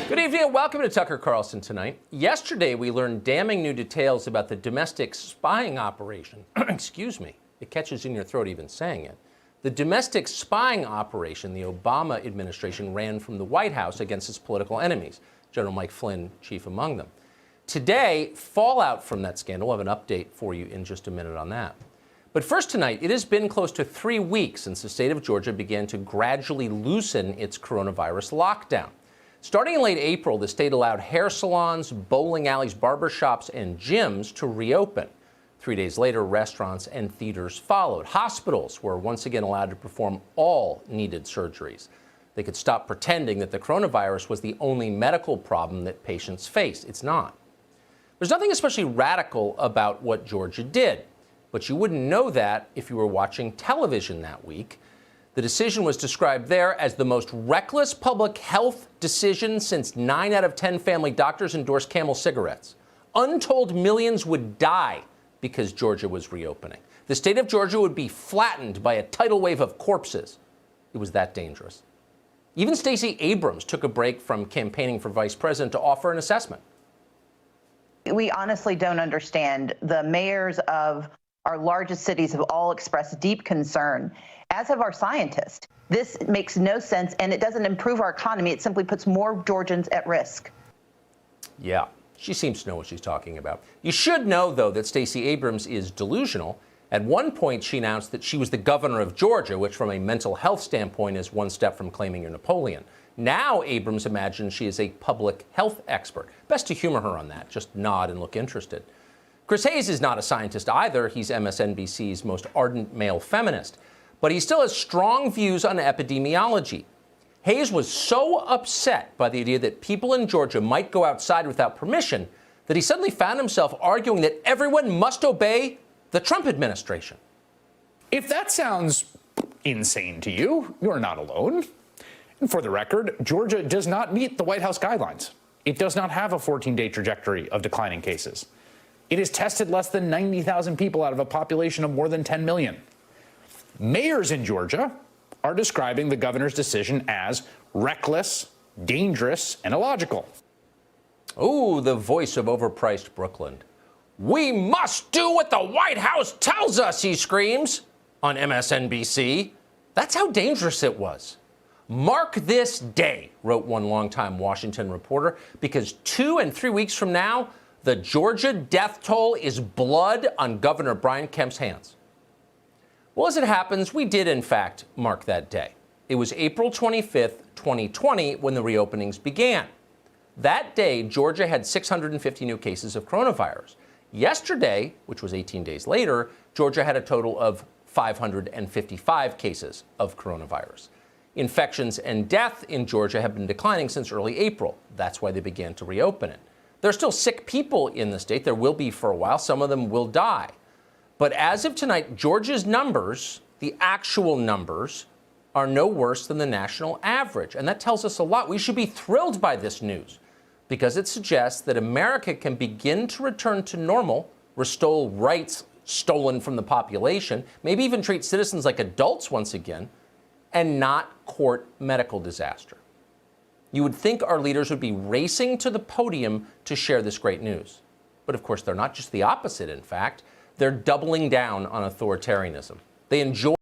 Good evening and welcome to Tucker Carlson Tonight. Yesterday, we learned damning new details about the domestic spying operation. Excuse me. It catches in your throat even saying it. The domestic spying operation the Obama administration ran from the White House against its political enemies, General Mike Flynn chief among them. Today, fallout from that scandal. We'll have an update for you in just a minute on that. But first tonight, it has been close to 3 weeks since the state of Georgia began to gradually loosen its coronavirus lockdown. Starting in late April, the state allowed hair salons, bowling alleys, barbershops, and gyms to reopen. 3 days later, restaurants and theaters followed. Hospitals were once again allowed to perform all needed surgeries. They could stop pretending that the coronavirus was the only medical problem that patients face. It's not. There's nothing especially radical about what Georgia did, but you wouldn't know that if you were watching television that week. The decision was described there as the most reckless public health decision since 9 out of 10 family doctors endorsed Camel cigarettes. Untold millions would die because Georgia was reopening. The state of Georgia would be flattened by a tidal wave of corpses. It was that dangerous. Even Stacey Abrams took a break from campaigning for vice president to offer an assessment. We honestly don't understand. The mayors of our largest cities have all expressed deep concern, as have our scientists. This makes no sense, and it doesn't improve our economy. It simply puts more Georgians at risk. Yeah, she seems to know what she's talking about. You should know, though, that Stacey Abrams is delusional. At one point, she announced that she was the governor of Georgia, which from a mental health standpoint is one step from claiming you're Napoleon. Now Abrams imagines she is a public health expert. Best to humor her on that. Just nod and look interested. Chris Hayes is not a scientist either. He's MSNBC's most ardent male feminist. But he still has strong views on epidemiology. Hayes was so upset by the idea that people in Georgia might go outside without permission that he suddenly found himself arguing that everyone must obey the Trump administration. If that sounds insane to you, you're not alone. And for the record, Georgia does not meet the White House guidelines. It does not have a 14-day trajectory of declining cases. It has tested less than 90,000 people out of a population of more than 10 million. Mayors in Georgia are describing the governor's decision as reckless, dangerous, and illogical. Oh, the voice of overpriced Brooklyn. We must do what the White House tells us, he screams on MSNBC. That's how dangerous it was. Mark this day, wrote one longtime Washington reporter, because 2 and 3 weeks from now, the Georgia death toll is blood on Governor Brian Kemp's hands. Well, as it happens, we did, in fact, mark that day. It was April 25th, 2020, when the reopenings began. That day, Georgia had 650 new cases of coronavirus. Yesterday, which was 18 days later, Georgia had a total of 555 cases of coronavirus. Infections and death in Georgia have been declining since early April. That's why they began to reopen it. There are still sick people in the state. There will be for a while. Some of them will die. But as of tonight, Georgia's numbers, the actual numbers, are no worse than the national average. And that tells us a lot. We should be thrilled by this news because it suggests that America can begin to return to normal, restore rights stolen from the population, maybe even treat citizens like adults once again, and not court medical disaster. You would think our leaders would be racing to the podium to share this great news. But of course, they're not. Just the opposite, in fact. They're doubling down on authoritarianism. They enjoy